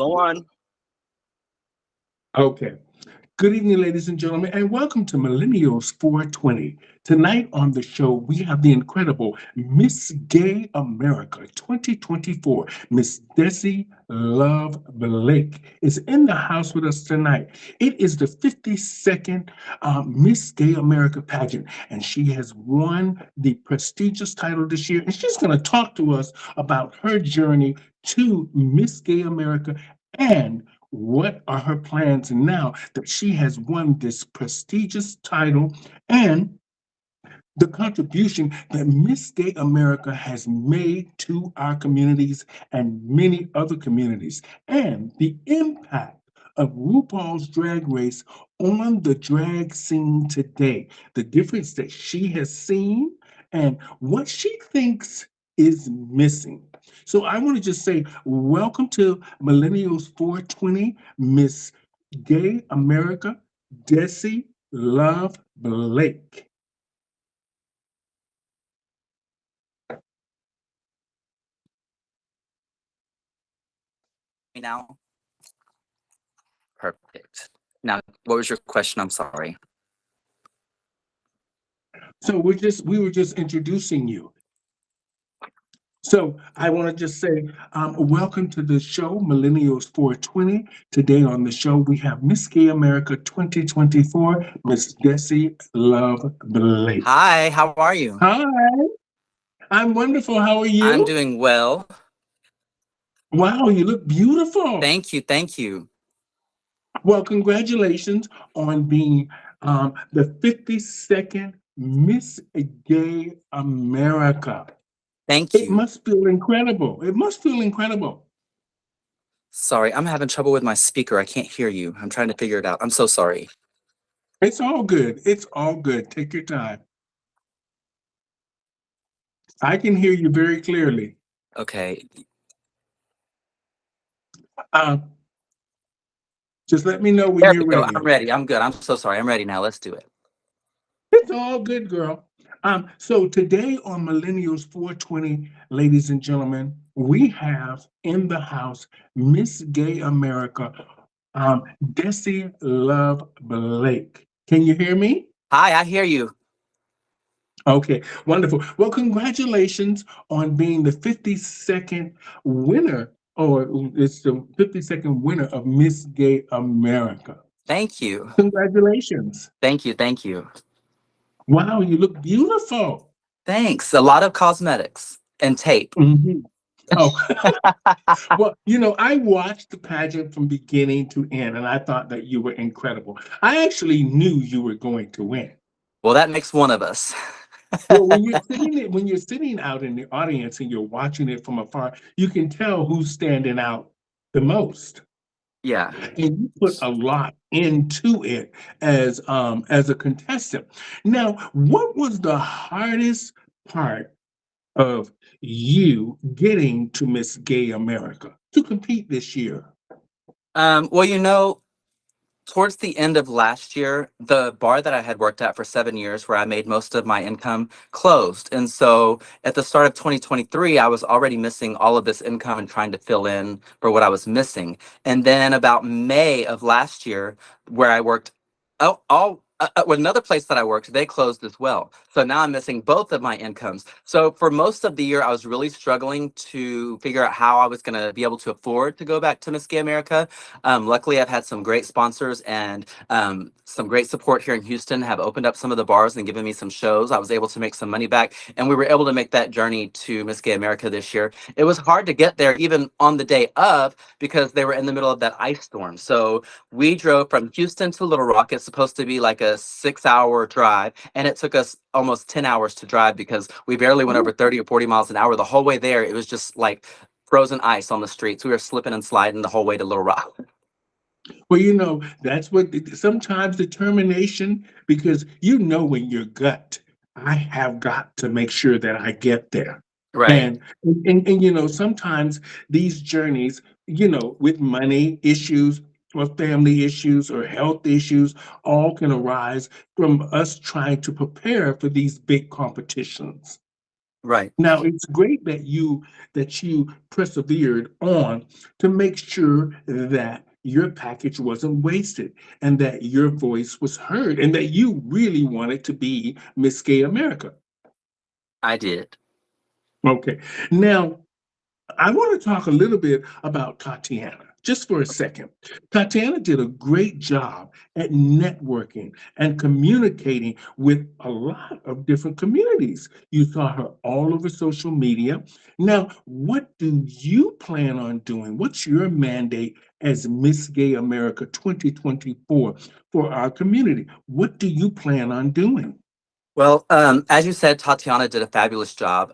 Go on. Okay. Good evening, ladies and gentlemen, and welcome to Millennials 420. Tonight on the show, we have the incredible Miss Gay America 2024. Miss Dessie Love Blake is in the house with us tonight. It is the 52nd Miss Gay America pageant, and she has won the prestigious title this year. And she's going to talk to us about her journey to Miss Gay America and what are her plans now that she has won this prestigious title and the contribution that Miss Gay America has made to our communities and many other communities, and the impact of RuPaul's Drag Race on the drag scene today, the difference that she has seen, and what she thinks is missing. So I want to just say, welcome to Millennials 420, Miss Gay America, Dessie Love Blake. Now, perfect. Now, what was your question? I'm sorry. So we were just introducing you. So I want to just say, welcome to the show, Millennials 420. Today on the show, we have Miss Gay America 2024, Miss Dessie Love Blake. Hi, how are you? Hi, I'm wonderful. How are I'm you? doing well. Wow, you look beautiful. Thank you. Thank you. Well, congratulations on being the 52nd Miss Gay America. Thank It you. must feel incredible. It must feel incredible. Sorry, I'm having trouble with my speaker. I can't hear you. I'm trying to figure it out. I'm so sorry. It's all good. It's all good. Take your time. I can hear you very clearly. Okay. Um, just let me know when There you're we go. ready. I'm ready. I'm good. I'm so sorry. I'm ready now. Let's do it. It's all good, girl. So today on Millennials 420, ladies and gentlemen, we have in the house Miss Gay America, Dessie Love Blake. Can you hear me? Hi, I hear you. Okay, wonderful. Well, congratulations on being the 52nd winner, or it's the 52nd winner of Miss Gay America. Thank you. Congratulations. Thank you. Thank you. Wow, you look beautiful. Thanks. A lot of cosmetics and tape. Mhm. Oh, well, I watched the pageant from beginning to end, and I thought that you were incredible. I actually knew you were going to win. Well, that makes one of us. Well, when you're sitting out in the audience and you're watching it from afar, you can tell who's standing out the most. Yeah. And you put a lot into it as a contestant. Now, what was the hardest part of you getting to Miss Gay America to compete this year? Well, towards the end of last year, the bar that I had worked at for 7 years, where I made most of my income, closed. And so at the start of 2023, I was already missing all of this income and trying to fill in for what I was missing. And then about May of last year, where I worked, with another place that I worked, they closed as well. So now I'm missing both of my incomes. So for most of the year, I was really struggling to figure out how I was going to be able to afford to go back to Miss Gay America. Luckily, I've had some great sponsors and some great support here in Houston, have opened up some of the bars and given me some shows. I was able to make some money back, and we were able to make that journey to Miss Gay America this year. It was hard to get there even on the day of because they were in the middle of that ice storm. So we drove from Houston to Little Rock. It's supposed to be like a 6-hour drive, and it took us almost 10 hours to drive because we barely went over 30 or 40 miles an hour. The whole way there, it was just like frozen ice on the streets. We were slipping and sliding the whole way to Little Rock. Well, that's what sometimes determination, because when your gut, I have got to make sure that I get there. Right. And sometimes these journeys, with money issues or family issues or health issues, all can arise from us trying to prepare for these big competitions. Right. Now, it's great that you persevered on to make sure that your package wasn't wasted and that your voice was heard and that you really wanted to be Miss Gay America. I did. Okay. Now, I want to talk a little bit about Tatiana, just for a second. Tatiana did a great job at networking and communicating with a lot of different communities. You saw her all over social media. Now, what do you plan on doing? What's your mandate as Miss Gay America 2024 for our community? What do you plan on doing? Well, as you said, Tatiana did a fabulous job.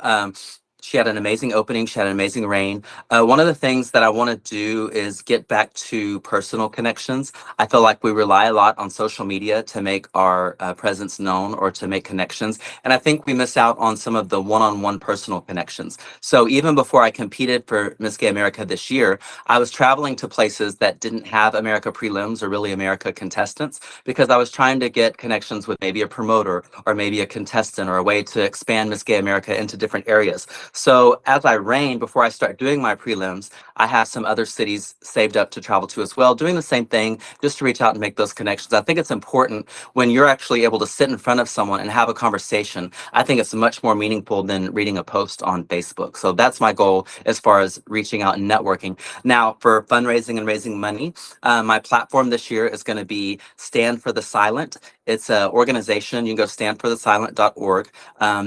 She had an amazing opening. She had an amazing reign. One of the things that I want to do is get back to personal connections. I feel like we rely a lot on social media to make our presence known or to make connections. And I think we miss out on some of the one on one personal connections. So even before I competed for Miss Gay America this year, I was traveling to places that didn't have America prelims or really America contestants because I was trying to get connections with maybe a promoter or maybe a contestant or a way to expand Miss Gay America into different areas. So as I reign, before I start doing my prelims, I have some other cities saved up to travel to as well, doing the same thing just to reach out and make those connections. I think it's important when you're actually able to sit in front of someone and have a conversation. I think it's much more meaningful than reading a post on Facebook. So that's my goal as far as reaching out and networking. Now, for fundraising and raising money, my platform this year is going to be Stand for the Silent. It's an organization. You can go standforthesilent.org.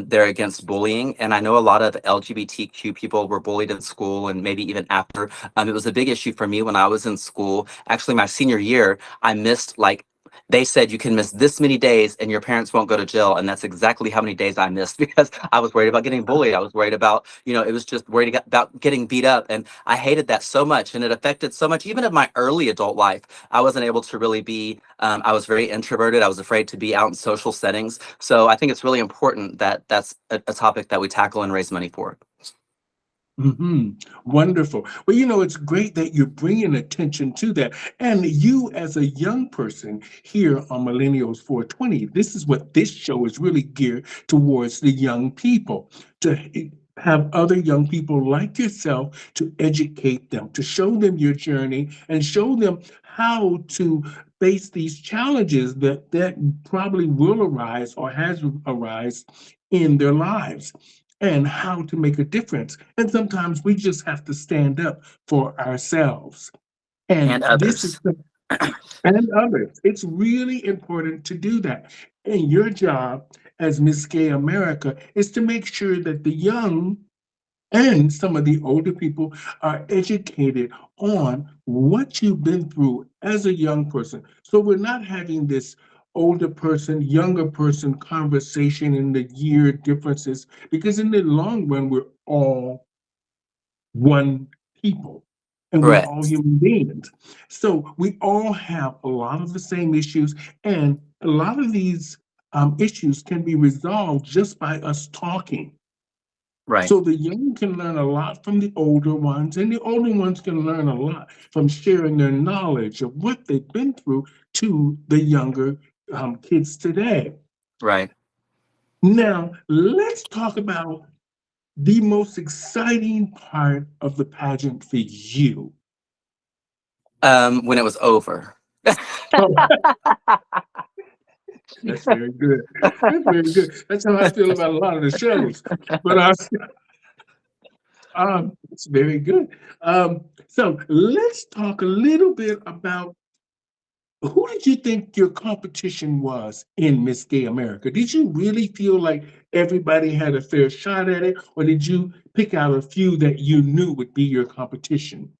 They're against bullying. And I know a lot of LGBTQ people were bullied in school and maybe even after. It was a big issue for me when I was in school. Actually, my senior year, I missed like they said you can miss this many days and your parents won't go to jail. And that's exactly how many days I missed because I was worried about getting bullied. I was worried about, it was just worried about getting beat up. And I hated that so much. And it affected so much, even of my early adult life. I wasn't able to really be, I was very introverted. I was afraid to be out in social settings. So I think it's really important that that's a topic that we tackle and raise money for. Hmm. Wonderful. Well, it's great that you're bringing attention to that. And you, as a young person here on Millennials 420, this is what this show is really geared towards the young people to have other young people like yourself to educate them, to show them your journey and show them how to face these challenges that probably will arise or has arise in their lives and how to make a difference. And sometimes we just have to stand up for ourselves. And And this is others. and others. It's really important to do that. And your job as Miss Gay America is to make sure that the young and some of the older people are educated on what you've been through as a young person. So we're not having this older person, younger person conversation in the year differences, because in the long run, we're all one people and we're all Correct. human beings. So we all have a lot of the same issues, and a lot of these issues can be resolved just by us talking. Right. So the young can learn a lot from the older ones, and the older ones can learn a lot from sharing their knowledge of what they've been through to the younger kids today. Right. Now, let's talk about the most exciting part of the pageant for you. When it was over. Oh, that's very good. That's very good. That's how I feel about a lot of the shows. But it's very good. So let's talk a little bit about who did you think your competition was in Miss Gay America? Did you really feel like everybody had a fair shot at it, or did you pick out a few that you knew would be your competition?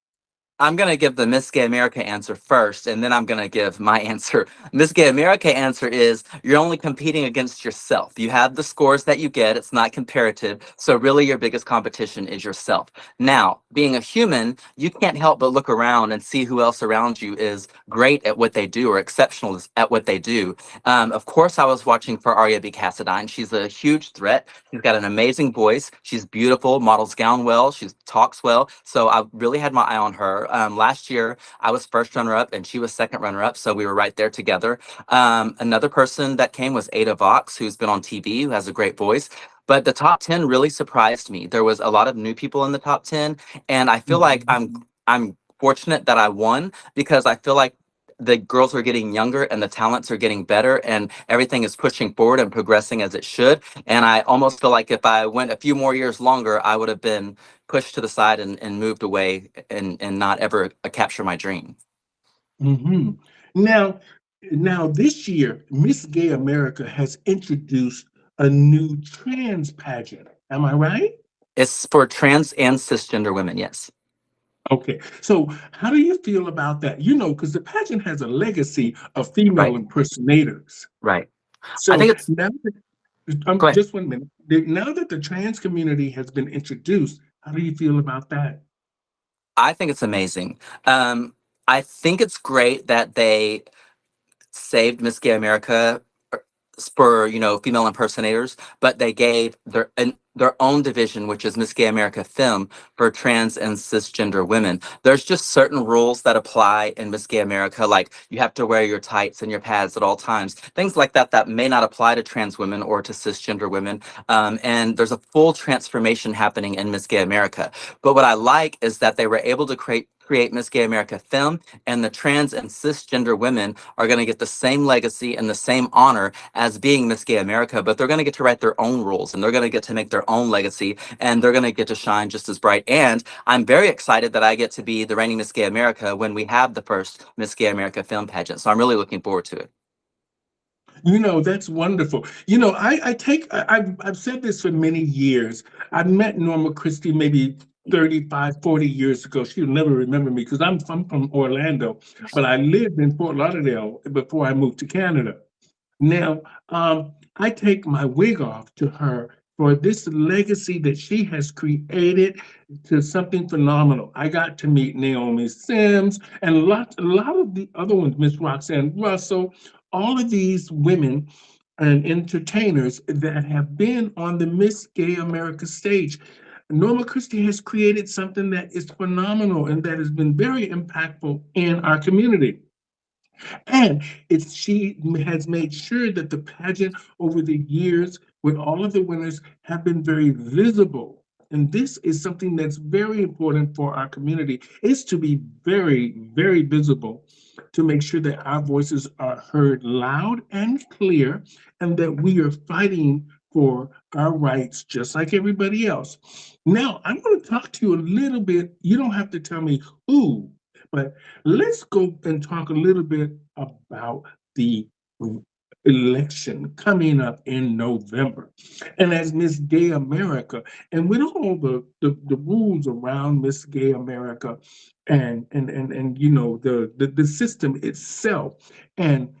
I'm going to give the Miss Gay America answer first, and then I'm going to give my answer. Miss Gay America answer is you're only competing against yourself. You have the scores that you get, it's not comparative. So, really, your biggest competition is yourself. Now, being a human, you can't help but look around and see who else around you is great at what they do or exceptional at what they do. Of course, I was watching for Arya B. Cassadine. She's a huge threat. She's got an amazing voice. She's beautiful, models gown well, she talks well. So I really had my eye on her. Last year, I was first runner up and she was second runner up. So we were right there together. Another person that came was Ada Vox, who's been on TV, who has a great voice. But the top 10 really surprised me. There was a lot of new people in the top 10, and I feel like Mhm. I'm fortunate that I won because I feel like the girls are getting younger and the talents are getting better and everything is pushing forward and progressing as it should. And I almost feel like if I went a few more years longer, I would have been pushed to the side and moved away and not ever capture my dream. Mhm. Now, now this year, Miss Gay America has introduced a new trans pageant. Am I right? It's for trans and cisgender women, yes. Okay. So, how do you feel about that? You know, because the pageant has a legacy of female Right, impersonators. right. I So think it's now that, go ahead. just 1 minute. Now that the trans community has been introduced, how do you feel about that? I think it's amazing. Um, I think it's great that they saved Miss Gay America for female impersonators, but they gave their own division, which is Miss Gay America Femme, for trans and cisgender women. There's just certain rules that apply in Miss Gay America, like you have to wear your tights and your pads at all times, things like that that may not apply to trans women or to cisgender women. And there's a full transformation happening in Miss Gay America. But what I like is that they were able to create Miss Gay America Femme, and the trans and cisgender women are going to get the same legacy and the same honor as being Miss Gay America, but they're going to get to write their own rules and they're going to get to make their own legacy and they're going to get to shine just as bright. And I'm very excited that I get to be the reigning Miss Gay America when we have the first Miss Gay America film pageant. So I'm really looking forward to it. You know, that's wonderful. You know, I've said this for many years. I met Norma Christie maybe 35, 40 years ago. She'll never remember me because I'm from Orlando, but I lived in Fort Lauderdale before I moved to Canada. Now, I take my wig off to her for this legacy that she has created to something phenomenal. I got to meet Naomi Sims and a lot of the other ones, Miss Roxanne Russell, all of these women and entertainers that have been on the Miss Gay America stage. Norma Christie has created something that is phenomenal and that has been very impactful in our community. And she has made sure that the pageant over the years with all of the winners have been very visible. And this is something that's very important for our community, is to be very, very visible to make sure that our voices are heard loud and clear and that we are fighting for our rights just like everybody else. Now, I'm going to talk to you a little bit. You don't have to tell me who, but let's go and talk a little bit about the election coming up in November. And as Miss Gay America, and with all the rules around Miss Gay America and you know the system itself, and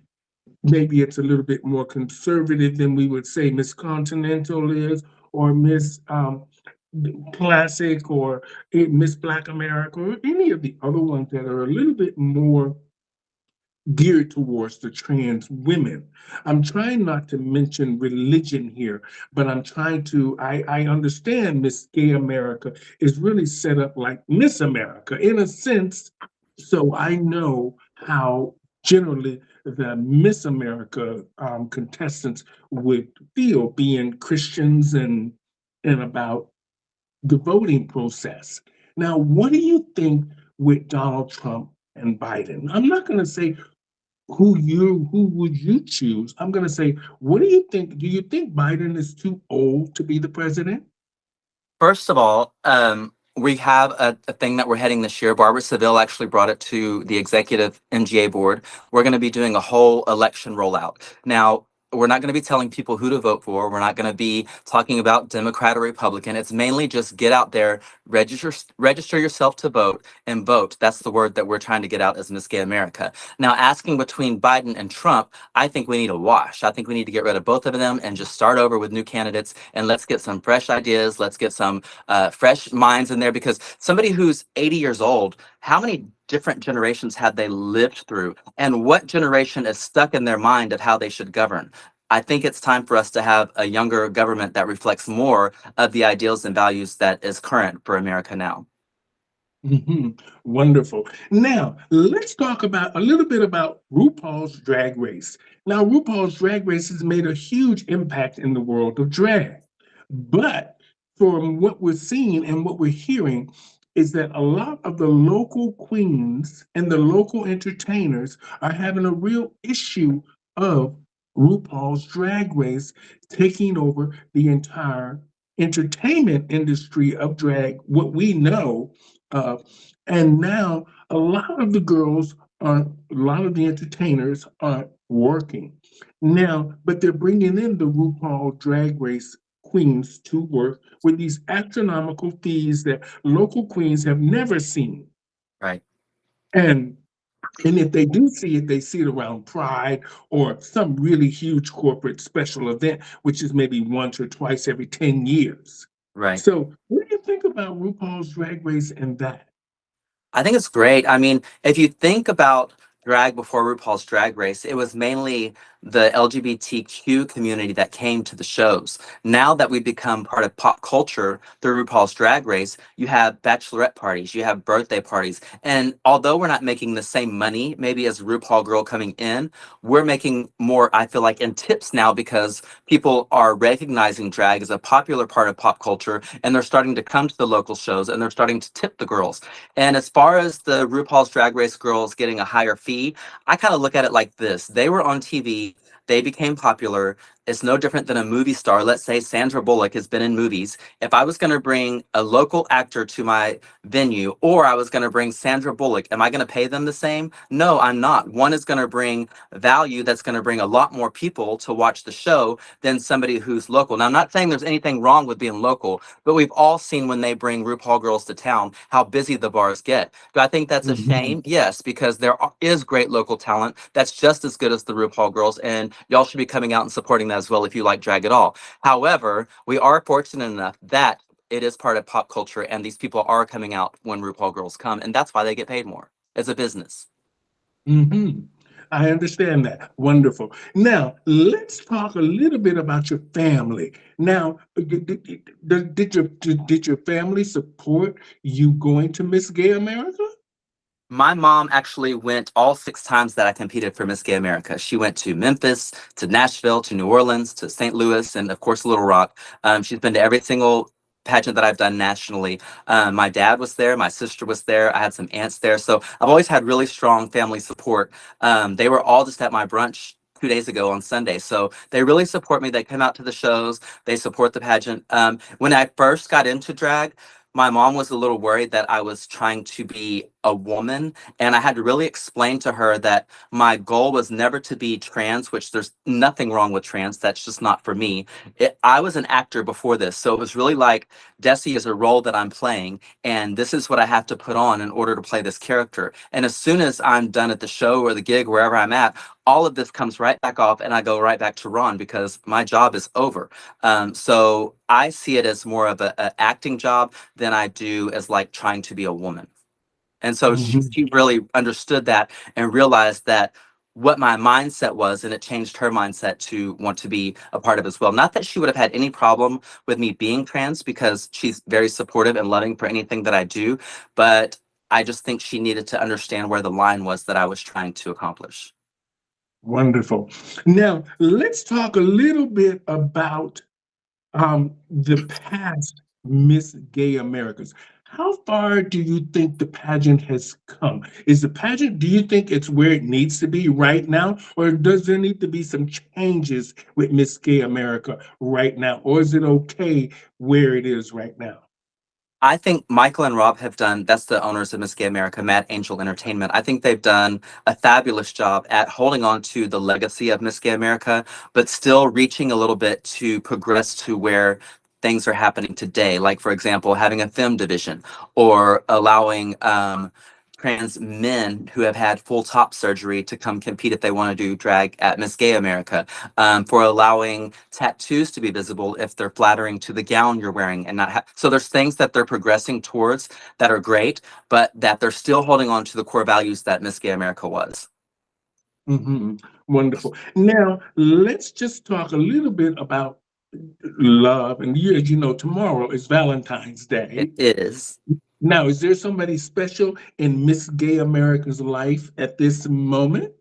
maybe it's a little bit more conservative than we would say Miss Continental is, or Miss Classic, or Miss Black America, or any of the other ones that are a little bit more geared towards the trans women. I'm trying not to mention religion here, but I understand Miss Gay America is really set up like Miss America in a sense. So I know how generally the Miss America contestants would feel being Christians and about the voting process. Now, what do you think with Donald Trump and Biden? I'm not going to say who would you choose? I'm going to say, what do you think? Do you think Biden is too old to be the president? First of all, we have a thing that we're heading this year. Barbara Seville actually brought it to the executive MGA board. We're going to be doing a whole election rollout. Now, we're not going to be telling people who to vote for. We're not going to be talking about Democrat or Republican. It's mainly just get out there, register yourself to vote, and vote. That's the word that we're trying to get out as Miss Gay America. Now, asking between Biden and Trump, I think we need a wash. I think we need to get rid of both of them and just start over with new candidates. And let's get some fresh ideas. Let's get some fresh minds in there, because somebody who's 80 years old, how many different generations have they lived through? And what generation is stuck in their mind of how they should govern? I think it's time for us to have a younger government that reflects more of the ideals and values that is current for America now. Mhm. Wonderful. Now, let's talk about a little bit about RuPaul's Drag Race. Now, RuPaul's Drag Race has made a huge impact in the world of drag. But from what we're seeing and what we're hearing is that a lot of the local queens and the local entertainers are having a real issue of RuPaul's Drag Race taking over the entire entertainment industry of drag, what we know. Uh, and now a lot of the girls are, a lot of the entertainers are working now, but they're bringing in the RuPaul Drag Race queens to work with these astronomical fees that local queens have never seen. Right. And and if they do see it, they see it around Pride or some really huge corporate special event, which is maybe once or twice every 10 years. Right. So, what do you think about RuPaul's Drag Race and that? I think it's great. I mean, if you think about drag before RuPaul's Drag Race, it was mainly the LGBTQ community that came to the shows. Now that we've become part of pop culture through RuPaul's Drag Race, you have bachelorette parties, you have birthday parties. And although we're not making the same money, maybe as a RuPaul girl coming in, we're making more, I feel like, in tips now because people are recognizing drag as a popular part of pop culture and they're starting to come to the local shows and they're starting to tip the girls. And as far as the RuPaul's Drag Race girls getting a higher fee, I kind of look at it like this. They were on TV, they became popular. It's no different than a movie star. Let's say Sandra Bullock has been in movies. If I was going to bring a local actor to my venue or I was going to bring Sandra Bullock, am I going to pay them the same? No, I'm not. One is going to bring value that's going to bring a lot more people to watch the show than somebody who's local. Now, I'm not saying there's anything wrong with being local, but we've all seen when they bring RuPaul girls to town how busy the bars get. Do I think that's a Mhm. shame? Yes, because is great local talent that's just as good as the RuPaul girls, and y'all should be coming out and supporting that as well if you like drag at all. However, we are fortunate enough that it is part of pop culture, and these people are coming out when RuPaul girls come, and that's why they get paid more as a business. Mhm. I understand that. Wonderful. Now, let's talk a little bit about your family. Now, did your family support you going to Miss Gay America? My mom actually went all 6 times that I competed for Miss Gay America. She went to Memphis, to Nashville, to New Orleans, to St. Louis, and of course, Little Rock. She's been to every single pageant that I've done nationally. My dad was there, my sister was there, I had some aunts there. So I've always had really strong family support. They were all just at my brunch 2 days ago on Sunday. So they really support me. They come out to the shows, they support the pageant. When I first got into drag, my mom was a little worried that I was trying to be a woman. And I had to really explain to her that my goal was never to be trans, which there's nothing wrong with trans. That's just not for me. I was an actor before this. So it was really like Dessie is a role that I'm playing. And this is what I have to put on in order to play this character. And as soon as I'm done at the show or the gig, wherever I'm at, all of this comes right back off and I go right back to Ron because my job is over. So I see it as more of a acting job than I do as like trying to be a woman. And so Mhm. she really understood that and realized that what my mindset was, and it changed her mindset to want to be a part of as well. Not that she would have had any problem with me being trans because she's very supportive and loving for anything that I do, but I just think she needed to understand where the line was that I was trying to accomplish. Wonderful. Now, let's talk a little bit about the past Miss Gay Americas. How far do you think the pageant has come? Is the pageant, do you think it's where it needs to be right now? Or does there need to be some changes with Miss Gay America right now? Or is it okay where it is right now? I think Michael and Rob have done, that's the owners of Miss Gay America, Mad Angel Entertainment. I think they've done a fabulous job at holding on to the legacy of Miss Gay America, but still reaching a little bit to progress to where things are happening today. Like, for example, having a film division or allowing trans men who have had full top surgery to come compete if they want to do drag at Miss Gay America, for allowing tattoos to be visible if they're flattering to the gown you're wearing and not so there's things that they're progressing towards that are great, but that they're still holding on to the core values that Miss Gay America was. Mhm. Wonderful. Now, let's just talk a little bit about love. And you, as you know, tomorrow is Valentine's It Day. is. Now, is there somebody special in Miss Gay America's life at this moment?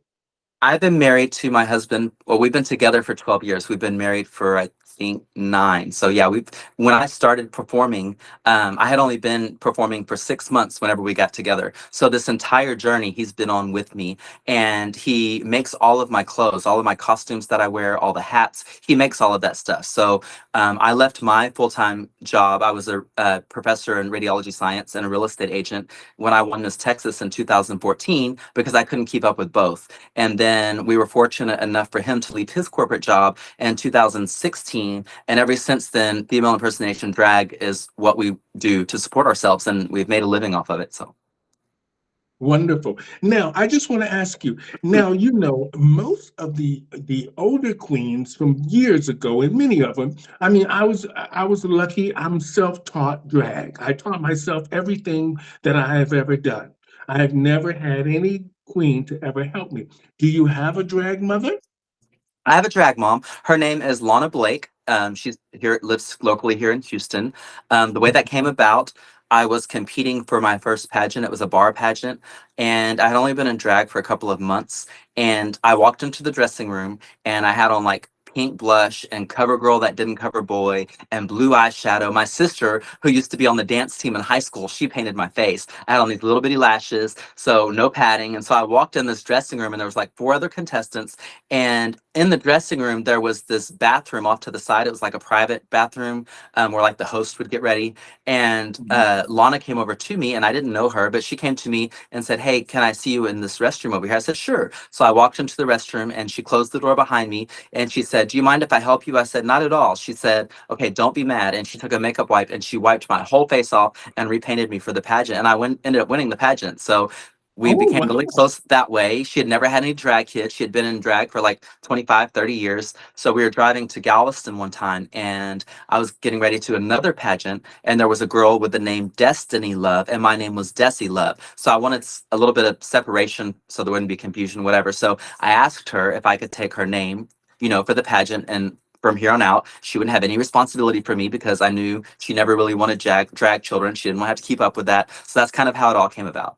I've been married to my husband. Well, we've been together for 12 years. We've been married for, I think, nine. So yeah, when I started performing, I had only been performing for 6 months whenever we got together. So this entire journey he's been on with me, and he makes all of my clothes, all of my costumes that I wear, all the hats. He makes all of that stuff. So I left my full-time job. I was a professor in radiology science and a real estate agent when I won Miss Texas in 2014 because I couldn't keep up with both. And then we were fortunate enough for him to leave his corporate job in 2016. And ever since then, female impersonation drag is what we do to support ourselves, and we've made a living off of it. So Wonderful. Now, I just want to ask you. Now, you know, most of the older queens from years ago, and many of them. I mean, I was lucky. I'm self-taught drag. I taught myself everything that I have ever done. I have never had any queen to ever help me. Do you have a drag mother? I have a drag mom. Her name is Lana Blake. She's here, lives locally here in Houston. The way that came about, I was competing for my first pageant. It was a bar pageant, and I had only been in drag for a couple of months. And I walked into the dressing room, and I had on like pink blush and cover girl that didn't cover boy and blue eyeshadow. My sister, who used to be on the dance team in high school, she painted my face. I had on these little bitty lashes, so no padding. And so I walked in this dressing room, and there was like four other contestants, and in the dressing room, there was this bathroom off to the side. It was like a private bathroom where like the host would get ready. And Lana came over to me, and I didn't know her, but she came to me and said, "Hey, can I see you in this restroom over here?" I said, "Sure." So I walked into the restroom, and she closed the door behind me, and she said, "Do you mind if I help you?" I said, "Not at all." She said, "Okay, don't be mad." And she took a makeup wipe and she wiped my whole face off and repainted me for the pageant. And ended up winning the pageant. So we Oh, became wow. really close that way. She had never had any drag kids. She had been in drag for like 25, 30 years. So we were driving to Galveston one time, and I was getting ready to another pageant, and there was a girl with the name Destiny Love, and my name was Dessie Love. So I wanted a little bit of separation so there wouldn't be confusion, whatever. So I asked her if I could take her name, for the pageant, and from here on out, she wouldn't have any responsibility for me because I knew she never really wanted drag children. She didn't want to have to keep up with that. So that's kind of how it all came about.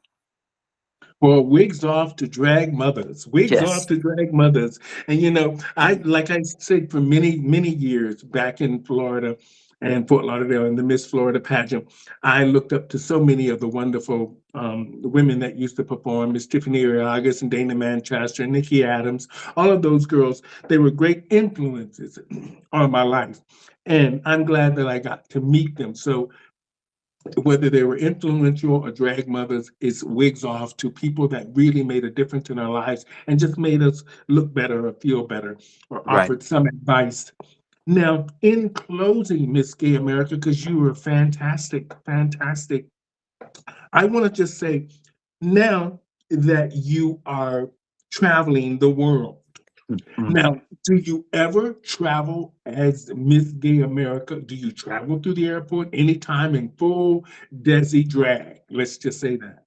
Well, wigs off to drag mothers, wigs off Yes. to drag mothers. And you know, like I said, for many, many years back in Florida and Fort Lauderdale in the Miss Florida pageant, I looked up to so many of the wonderful women that used to perform, Miss Tiffany Ariagas and Dana Manchester and Nikki Adams, all of those girls, they were great influences on my life. And I'm glad that I got to meet them. So whether they were influential or drag mothers, it's wigs off to people that really made a difference in our lives and just made us look better or feel better or Right. offered some advice. Now, in closing, Miss Gay America, because you were fantastic, fantastic, I want to just say now that you are traveling the world, Mm. now, do you ever travel as Miss Gay America? Do you travel through the airport anytime in full Desi drag? Let's just say that.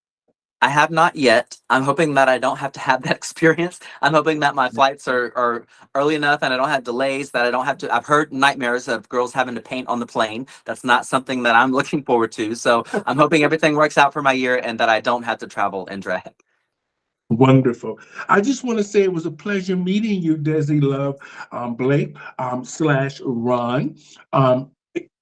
I have not yet. I'm hoping that I don't have to have that experience. I'm hoping that my flights are early enough and I don't have delays, that I don't have to. I've heard nightmares of girls having to paint on the plane. That's not something that I'm looking forward to. So I'm hoping everything works out for my year and that I don't have to travel in drag. Wonderful. I just want to say it was a pleasure meeting you, Desi Love Blake slash Ron.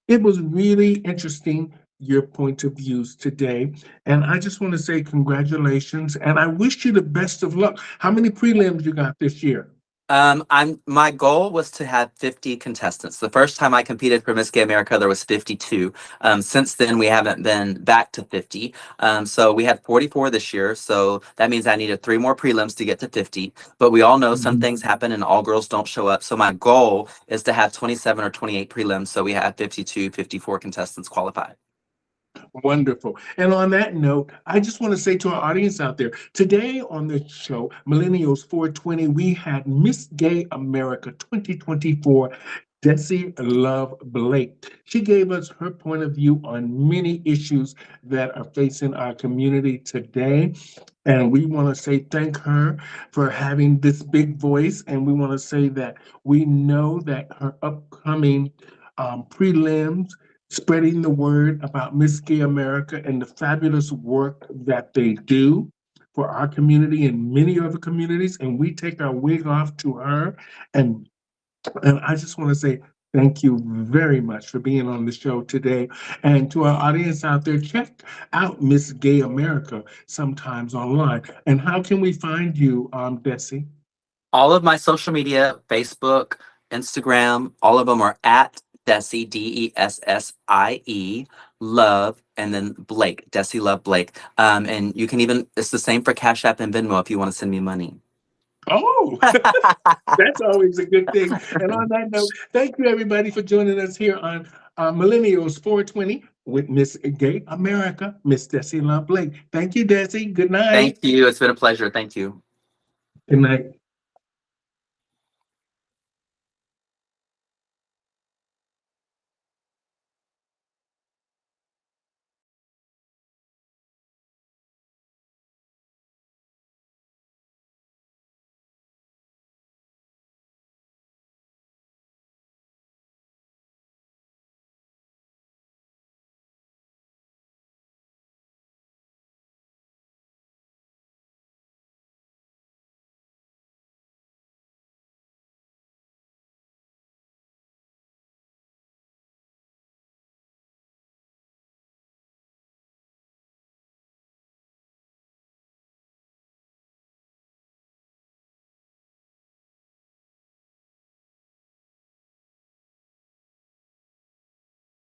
It was really interesting, your point of views today. And I just want to say congratulations and I wish you the best of luck. How many prelims you got this year? My goal was to have 50 contestants. The first time I competed for Miss Gay America, there was 52. Since then, we haven't been back to 50. So we had 44 this year. So that means I needed three more prelims to get to 50. But we all know some Mhm. things happen and all girls don't show up. So my goal is to have 27 or 28 prelims. So we have 52, 54 contestants qualified. Wonderful. And on that note, I just want to say to our audience out there, today on the show, Millennials 420, we had Miss Gay America 2024, Dessie Love Blake. She gave us her point of view on many issues that are facing our community today. And we want to say thank her for having this big voice. And we want to say that we know that her upcoming prelims, spreading the word about Miss Gay America and the fabulous work that they do. for our community and many other communities, and we take our wig off to her. And and I just want to say thank you very much for being on the show today. And to our audience out there, check out Miss Gay America sometimes online. And how can we find you, Dessie? All of my social media, Facebook, Instagram, all of them are at Dessie, Dessie, Love, and then Blake, Dessie Love Blake. And you can even, it's the same for Cash App and Venmo if you want to send me money. Oh, that's always a good thing. And on that note, thank you everybody for joining us here on Millennials 420 with Miss Gay America, Miss Dessie Love Blake. Thank you, Dessie. Good Thank night. you. It's been a pleasure. Thank you. Good night.